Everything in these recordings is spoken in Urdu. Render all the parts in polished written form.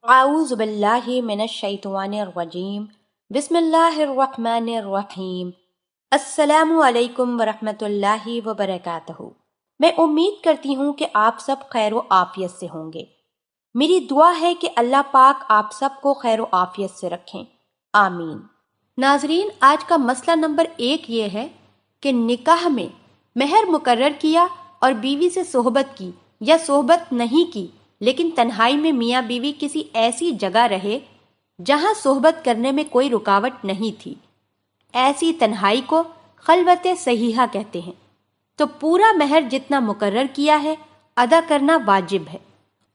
اعوذ باللہ من الشیطان الرجیم بسم اللہ الرحمن الرحیم السلام علیکم ورحمۃ اللہ وبرکاتہ۔ میں امید کرتی ہوں کہ آپ سب خیر و عافیت سے ہوں گے۔ میری دعا ہے کہ اللہ پاک آپ سب کو خیر و عافیت سے رکھیں، آمین۔ ناظرین، آج کا مسئلہ نمبر 1 یہ ہے کہ نکاح میں مہر مقرر کیا اور بیوی سے صحبت کی یا صحبت نہیں کی، لیکن تنہائی میں میاں بیوی کسی ایسی جگہ رہے جہاں صحبت کرنے میں کوئی رکاوٹ نہیں تھی۔ ایسی تنہائی کو خلوت صحیحہ کہتے ہیں۔ تو پورا مہر جتنا مقرر کیا ہے ادا کرنا واجب ہے،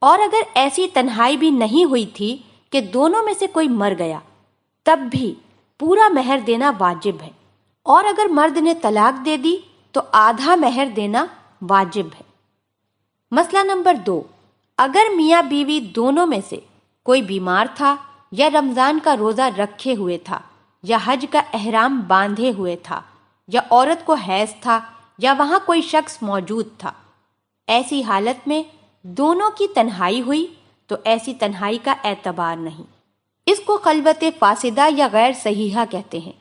اور اگر ایسی تنہائی بھی نہیں ہوئی تھی کہ دونوں میں سے کوئی مر گیا، تب بھی پورا مہر دینا واجب ہے، اور اگر مرد نے طلاق دے دی تو آدھا مہر دینا واجب ہے۔ مسئلہ نمبر 2، اگر میاں بیوی دونوں میں سے کوئی بیمار تھا یا رمضان کا روزہ رکھے ہوئے تھا یا حج کا احرام باندھے ہوئے تھا یا عورت کو حیض تھا یا وہاں کوئی شخص موجود تھا، ایسی حالت میں دونوں کی تنہائی ہوئی تو ایسی تنہائی کا اعتبار نہیں۔ اس کو خلوت فاسدہ یا غیر صحیحہ کہتے ہیں۔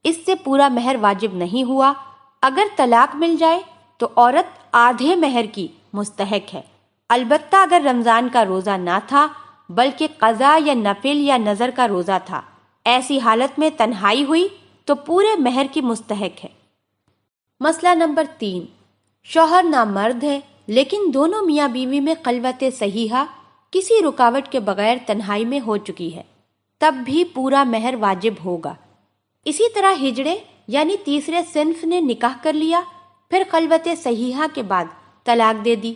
اس سے پورا مہر واجب نہیں ہوا۔ اگر طلاق مل جائے تو عورت آدھے مہر کی مستحق ہے، البتہ اگر رمضان کا روزہ نہ تھا بلکہ قضا یا نفل یا نذر کا روزہ تھا، ایسی حالت میں تنہائی ہوئی تو پورے مہر کی مستحق ہے۔ مسئلہ نمبر 3، شوہر نامرد ہے لیکن دونوں میاں بیوی میں خلوت صحیحہ کسی رکاوٹ کے بغیر تنہائی میں ہو چکی ہے، تب بھی پورا مہر واجب ہوگا۔ اسی طرح ہجڑے یعنی تیسرے صنف نے نکاح کر لیا، پھر خلوت صحیحہ کے بعد طلاق دے دی،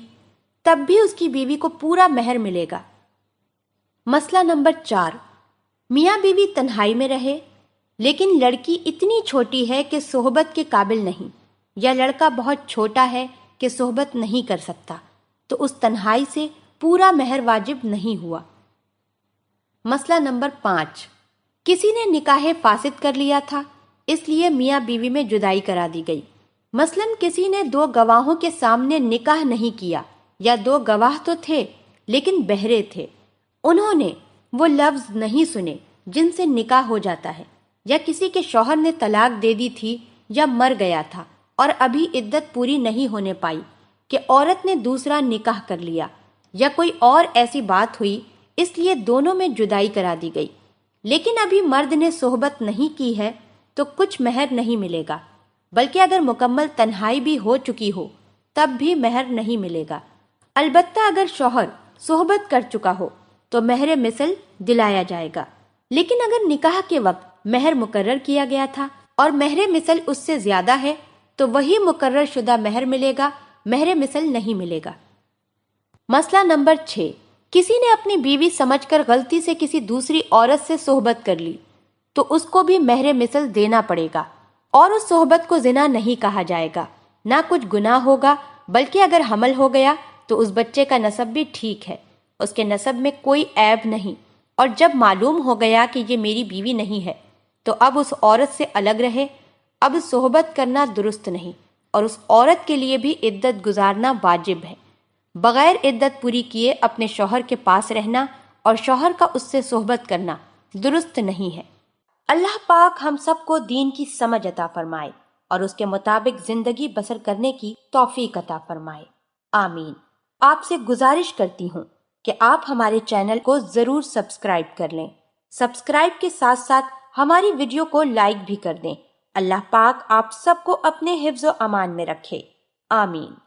تب بھی اس کی بیوی کو پورا مہر ملے گا۔ مسئلہ نمبر 4، میاں بیوی تنہائی میں رہے لیکن لڑکی اتنی چھوٹی ہے کہ صحبت کے قابل نہیں، یا لڑکا بہت چھوٹا ہے کہ صحبت نہیں کر سکتا، تو اس تنہائی سے پورا مہر واجب نہیں ہوا۔ مسئلہ نمبر 5، کسی نے نکاح فاسد کر لیا تھا، اس لیے میاں بیوی میں جدائی کرا دی گئی۔ مثلاً کسی نے 2 گواہوں کے سامنے نکاح نہیں کیا، یا 2 گواہ تو تھے لیکن بہرے تھے، انہوں نے وہ لفظ نہیں سنے جن سے نکاح ہو جاتا ہے، یا کسی کے شوہر نے طلاق دے دی تھی یا مر گیا تھا اور ابھی عدت پوری نہیں ہونے پائی کہ عورت نے دوسرا نکاح کر لیا، یا کوئی اور ایسی بات ہوئی اس لیے دونوں میں جدائی کرا دی گئی، لیکن ابھی مرد نے صحبت نہیں کی ہے تو کچھ مہر نہیں ملے گا، بلکہ اگر مکمل تنہائی بھی ہو چکی ہو تب بھی مہر نہیں ملے گا۔ البتہ اگر شوہر صحبت کر چکا ہو تو مہر مثل دلایا جائے گا، لیکن اگر نکاح کے وقت مہر مقرر کیا گیا تھا اور مہر مثل اس سے زیادہ ہے تو وہی مقرر شدہ مہر ملے گا، مہر مثل نہیں ملے گا۔ مسئلہ نمبر 6، کسی نے اپنی بیوی سمجھ کر غلطی سے کسی دوسری عورت سے صحبت کر لی تو اس کو بھی مہر مثل دینا پڑے گا، اور اس صحبت کو زنا نہیں کہا جائے گا، نہ کچھ گناہ ہوگا، بلکہ اگر حمل ہو گیا تو اس بچے کا نسب بھی ٹھیک ہے، اس کے نسب میں کوئی عیب نہیں، اور جب معلوم ہو گیا کہ یہ میری بیوی نہیں ہے تو اب اس عورت سے الگ رہے۔ اب صحبت کرنا درست نہیں، اور اس عورت کے لیے بھی عدت گزارنا واجب ہے۔ بغیر عدت پوری کیے اپنے شوہر کے پاس رہنا اور شوہر کا اس سے صحبت کرنا درست نہیں ہے۔ اللہ پاک ہم سب کو دین کی سمجھ عطا فرمائے اور اس کے مطابق زندگی بسر کرنے کی توفیق عطا فرمائے، آمین۔ آپ سے گزارش کرتی ہوں کہ آپ ہمارے چینل کو ضرور سبسکرائب کر لیں۔ سبسکرائب کے ساتھ ساتھ ہماری ویڈیو کو لائک بھی کر دیں۔ اللہ پاک آپ سب کو اپنے حفظ و امان میں رکھے، آمین۔